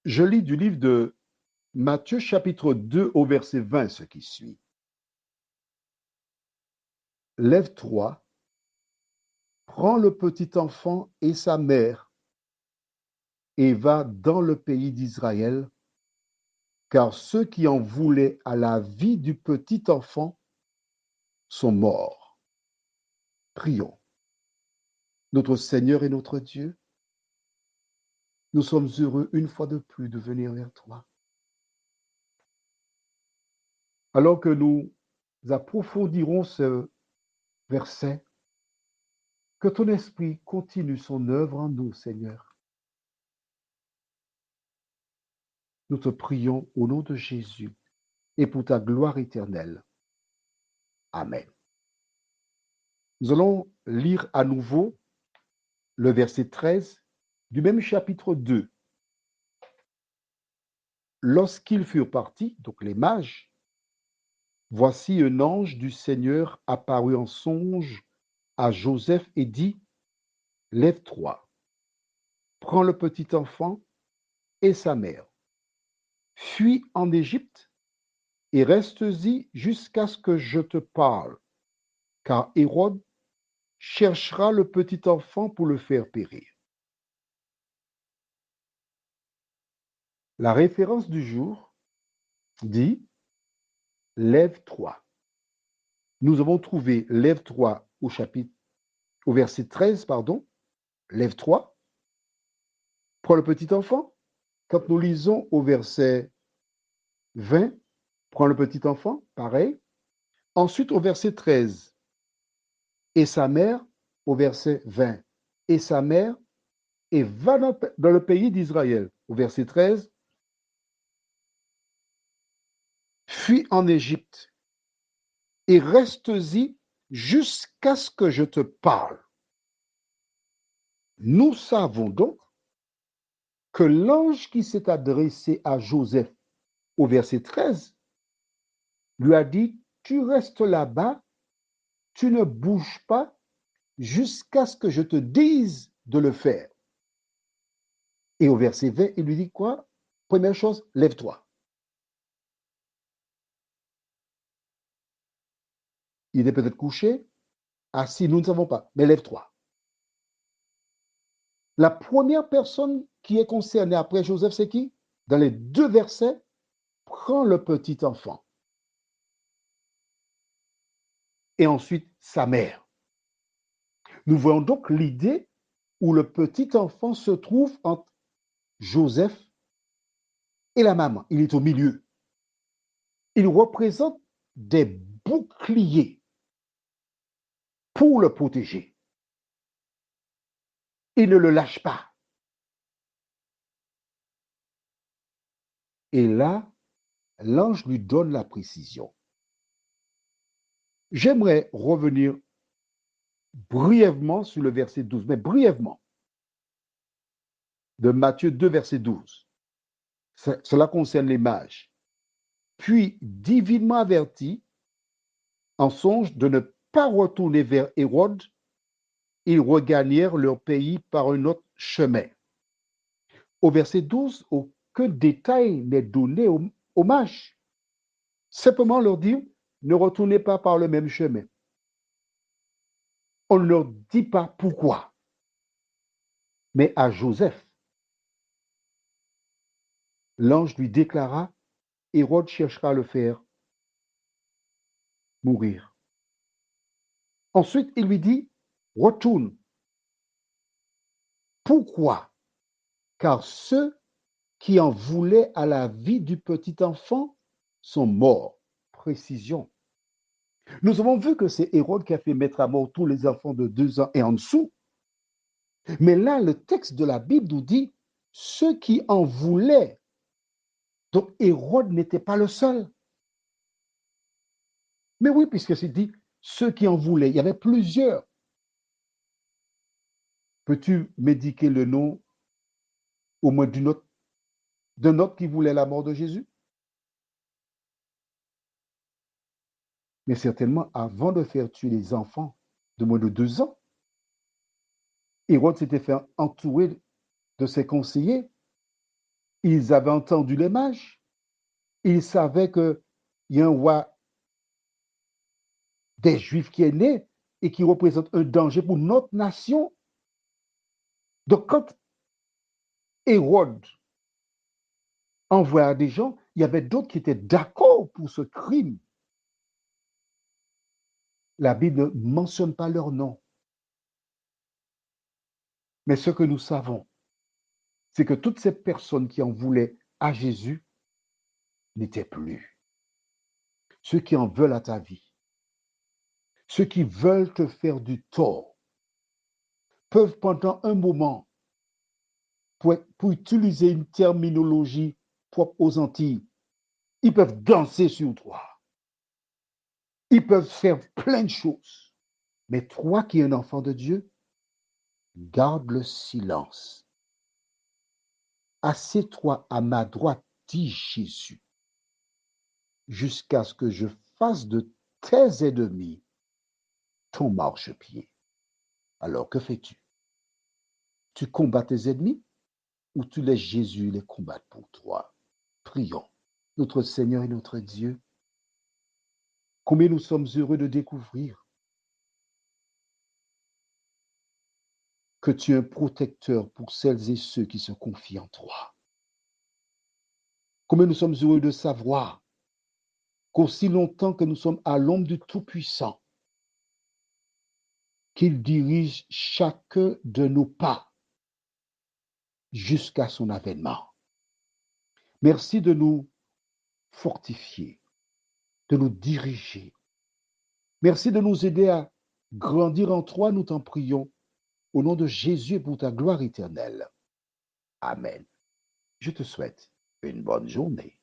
Je lis du livre de Matthieu chapitre 2 au verset 20 ce qui suit. Lève-toi, prends le petit enfant et sa mère et va dans le pays d'Israël, car ceux qui en voulaient à la vie du petit enfant sont morts. Prions. Notre Seigneur et notre Dieu, nous sommes heureux une fois de plus de venir vers toi. Alors que nous approfondirons ce verset, que ton esprit continue son œuvre en nous, Seigneur. Nous te prions au nom de Jésus et pour ta gloire éternelle. Amen. Nous allons lire à nouveau le verset 13 du même chapitre 2. Lorsqu'ils furent partis, donc les mages, voici un ange du Seigneur apparut en songe à Joseph et dit, « Lève-toi, prends le petit enfant et sa mère, fuis en Égypte et reste-y jusqu'à ce que je te parle, car Hérode cherchera le petit enfant pour le faire périr. » La référence du jour dit « Lève-toi ». Nous avons trouvé « Lève-toi » au verset 13, Lève-toi, prends le petit enfant. Quand nous lisons au verset 20, prends le petit enfant, pareil. Ensuite, au verset 13, et sa mère, au verset 20, et sa mère, et va dans le pays d'Israël. Au verset 13, fuis en Égypte et reste-y jusqu'à ce que je te parle. Nous savons donc que l'ange qui s'est adressé à Joseph au verset 13 lui a dit, tu restes là-bas, tu ne bouges pas jusqu'à ce que je te dise de le faire. Et au verset 20, il lui dit quoi? Première chose, lève-toi. Il est peut-être couché, assis, nous ne savons pas, mais lève-toi. La première personne qui est concernée après Joseph, c'est qui? Dans les deux versets, prends le petit enfant. Et ensuite, sa mère. Nous voyons donc l'idée où le petit enfant se trouve entre Joseph et la maman. Il est au milieu. Il représente des boucliers pour le protéger. Il ne le lâche pas. Et là, l'ange lui donne la précision. J'aimerais revenir brièvement sur le verset 12, mais brièvement, de Matthieu 2, verset 12. Cela concerne les mages. Puis, divinement avertis, en songe de ne pas retourner vers Hérode, ils regagnèrent leur pays par un autre chemin. Au verset 12, aucun détail n'est donné aux mages. Simplement leur dire, ne retournez pas par le même chemin. On ne leur dit pas pourquoi. Mais à Joseph, l'ange lui déclara, Hérode cherchera à le faire mourir. Ensuite, il lui dit, retourne. Pourquoi? Car ceux qui en voulaient à la vie du petit enfant sont morts. Précision. Nous avons vu que c'est Hérode qui a fait mettre à mort tous les enfants de 2 ans et en dessous. Mais là, le texte de la Bible nous dit ceux qui en voulaient. Donc Hérode n'était pas le seul. Mais oui, puisque c'est dit ceux qui en voulaient, il y avait plusieurs. Peux-tu m'indiquer le nom au moins d'un autre qui voulait la mort de Jésus? Mais certainement, avant de faire tuer les enfants de moins de 2 ans, Hérode s'était fait entourer de ses conseillers. Ils avaient entendu les mages. Ils savaient qu'il y a un roi des Juifs qui est né et qui représente un danger pour notre nation. Donc, quand Hérode envoya des gens, il y avait d'autres qui étaient d'accord pour ce crime. La Bible ne mentionne pas leur nom. Mais ce que nous savons, c'est que toutes ces personnes qui en voulaient à Jésus n'étaient plus. Ceux qui en veulent à ta vie, ceux qui veulent te faire du tort, peuvent pendant un moment, pour utiliser une terminologie propre aux Antilles, ils peuvent danser sur toi. Ils peuvent faire plein de choses. Mais toi qui es un enfant de Dieu, garde le silence. Assieds-toi à ma droite, dit Jésus, jusqu'à ce que je fasse de tes ennemis ton marchepied. Alors que fais-tu? Tu combats tes ennemis ou tu laisses Jésus les combattre pour toi? Prions. Notre Seigneur et notre Dieu, combien nous sommes heureux de découvrir que tu es un protecteur pour celles et ceux qui se confient en toi. Combien nous sommes heureux de savoir qu'aussi longtemps que nous sommes à l'ombre du Tout-Puissant, qu'il dirige chacun de nos pas jusqu'à son avènement. Merci de nous fortifier, de nous diriger. Merci de nous aider à grandir en toi, nous t'en prions, au nom de Jésus et pour ta gloire éternelle. Amen. Je te souhaite une bonne journée.